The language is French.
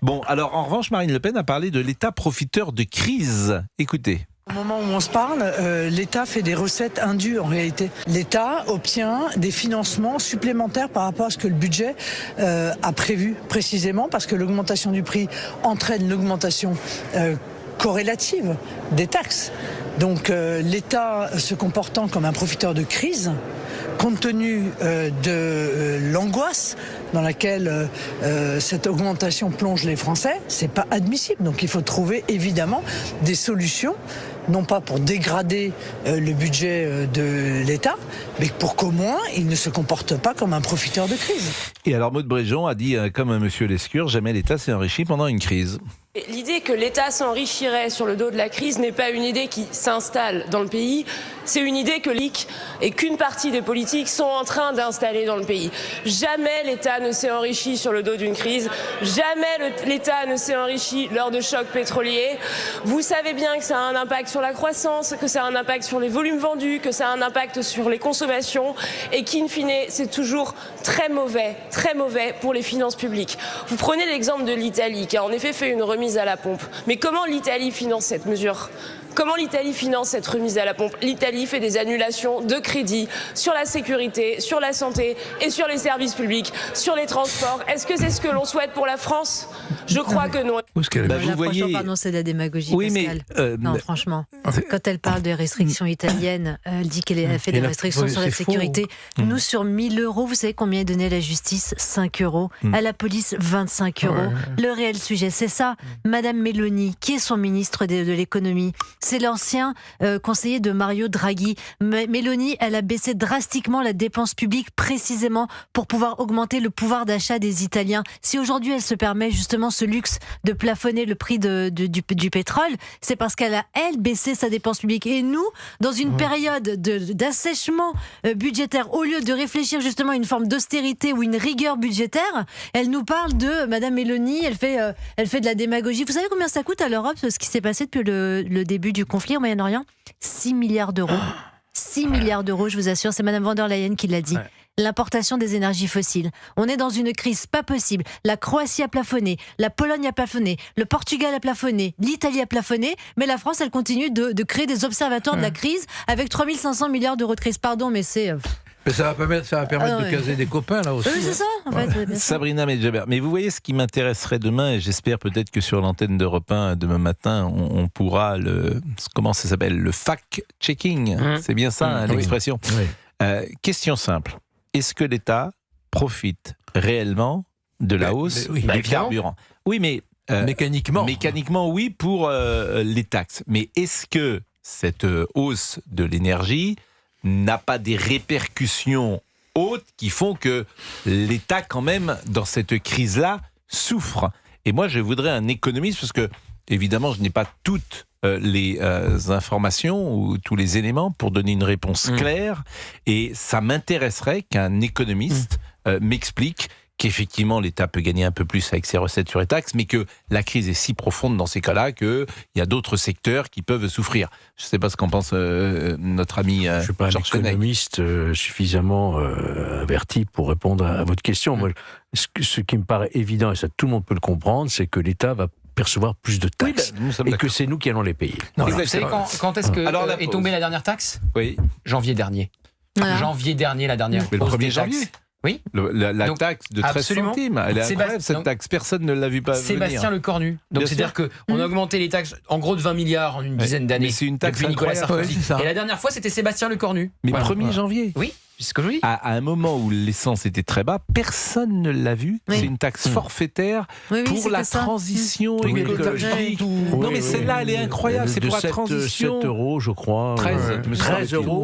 Bon, alors en revanche, Marine Le Pen a parlé de l'État profiteur de crise. Écoutez. Au moment où on se parle, l'État fait des recettes indues en réalité. L'État obtient des financements supplémentaires par rapport à ce que le budget a prévu, précisément parce que l'augmentation du prix entraîne l'augmentation corrélative des taxes. Donc l'État se comportant comme un profiteur de crise, compte tenu de l'angoisse dans laquelle cette augmentation plonge les Français, c'est pas admissible. Donc il faut trouver évidemment des solutions, non pas pour dégrader le budget de l'État, mais pour qu'au moins il ne se comporte pas comme un profiteur de crise. Et alors Maud Bréjon a dit, comme un monsieur Lescure, jamais l'État s'est enrichi pendant une crise. L'idée que l'État s'enrichirait sur le dos de la crise n'est pas une idée qui s'installe dans le pays, c'est une idée que l'IC et qu'une partie des politiques sont en train d'installer dans le pays. Jamais l'État ne s'est enrichi sur le dos d'une crise, jamais l'État ne s'est enrichi lors de chocs pétroliers. Vous savez bien que ça a un impact sur la croissance, que ça a un impact sur les volumes vendus, que ça a un impact sur les consommations et qu'in fine, c'est toujours très mauvais pour les finances publiques. Vous prenez l'exemple de l'Italie qui a en effet fait une remise à la pompe. Mais comment l'Italie finance cette mesure ? Comment l'Italie finance cette remise à la pompe ? L'Italie fait des annulations de crédits sur la sécurité, sur la santé et sur les services publics, sur les transports. Est-ce que c'est ce que l'on souhaite pour la France ? Je crois que non. Vous voyez... Pardon, c'est de la démagogie, oui, Pascal. Non, franchement, quand elle parle des restrictions italiennes, elle dit qu'elle a fait des restrictions sur la sécurité. Nous, sur 1 000 €, vous savez combien est donné à la justice ? 5 €. À la police, 25 €. Le réel sujet, c'est ça. Madame Meloni, qui est son ministre de l'économie ? C'est l'ancien conseiller de Mario Draghi. Meloni, elle a baissé drastiquement la dépense publique précisément pour pouvoir augmenter le pouvoir d'achat des Italiens. Si aujourd'hui elle se permet justement ce luxe de plafonner le prix du pétrole, c'est parce qu'elle a, elle, baissé sa dépense publique. Et nous, dans une période d'assèchement budgétaire, au lieu de réfléchir justement à une forme d'austérité ou une rigueur budgétaire, elle nous parle de Madame Meloni, elle fait de la démagogie. Vous savez combien ça coûte à l'Europe, ce qui s'est passé depuis le début du conflit au Moyen-Orient ? 6 milliards d'euros. 6 milliards d'euros, je vous assure, c'est Madame von der Leyen qui l'a dit. L'importation des énergies fossiles. On est dans une crise pas possible. La Croatie a plafonné, la Pologne a plafonné, le Portugal a plafonné, l'Italie a plafonné, mais la France, elle continue de créer des observatoires de la crise avec 3 500 milliards d'euros de crise. Pardon, mais c'est... Mais ça va permettre de caser des copains, là aussi. Oui, c'est ça, en fait. Sabrina Medjaber. Mais vous voyez, ce qui m'intéresserait demain, et j'espère peut-être que sur l'antenne d'Europe 1, demain matin, on pourra comment ça s'appelle ? Le fact-checking. C'est bien ça, l'expression. Oui. Question simple. Est-ce que l'État profite réellement de la hausse des carburants ? Oui, mais... mécaniquement. Mécaniquement, oui, pour les taxes. Mais est-ce que cette hausse de l'énergie n'a pas des répercussions hautes qui font que l'État, quand même, dans cette crise-là, souffre ? Et moi, je voudrais un économiste, parce que, évidemment, je n'ai pas toutes les informations ou tous les éléments pour donner une réponse claire. Et ça m'intéresserait qu'un économiste m'explique qu'effectivement l'État peut gagner un peu plus avec ses recettes sur les taxes, mais que la crise est si profonde dans ces cas-là qu'il y a d'autres secteurs qui peuvent souffrir. Je ne sais pas ce qu'en pense notre ami Georges Fenech. Je ne suis pas un économiste suffisamment averti pour répondre à votre question. Moi, ce qui me paraît évident, et ça tout le monde peut le comprendre, c'est que l'État va percevoir plus de taxes et que c'est nous qui allons les payer. Vous savez quand est-ce que est tombée la dernière taxe ? Oui. Janvier dernier. Voilà. Janvier dernier, la dernière Mais le hausse 1er des janvier. taxes. Oui. La taxe de 13 centimes, elle est incroyable cette taxe, personne ne l'a vu pas venir. Sébastien Lecornu. Donc c'est-à-dire qu'on a augmenté les taxes en gros de 20 milliards en une dizaine d'années. Mais c'est une taxe depuis Nicolas incroyable. Sarkozy. Et la dernière fois c'était Sébastien Lecornu. Mais 1er janvier. Oui, c'est ce que je vous dis. À un moment où l'essence était très bas, personne ne l'a vu. Oui. C'est une taxe forfaitaire pour la transition écologique. Non mais celle-là elle est incroyable, c'est pour la transition. 7 € je crois. 13 €.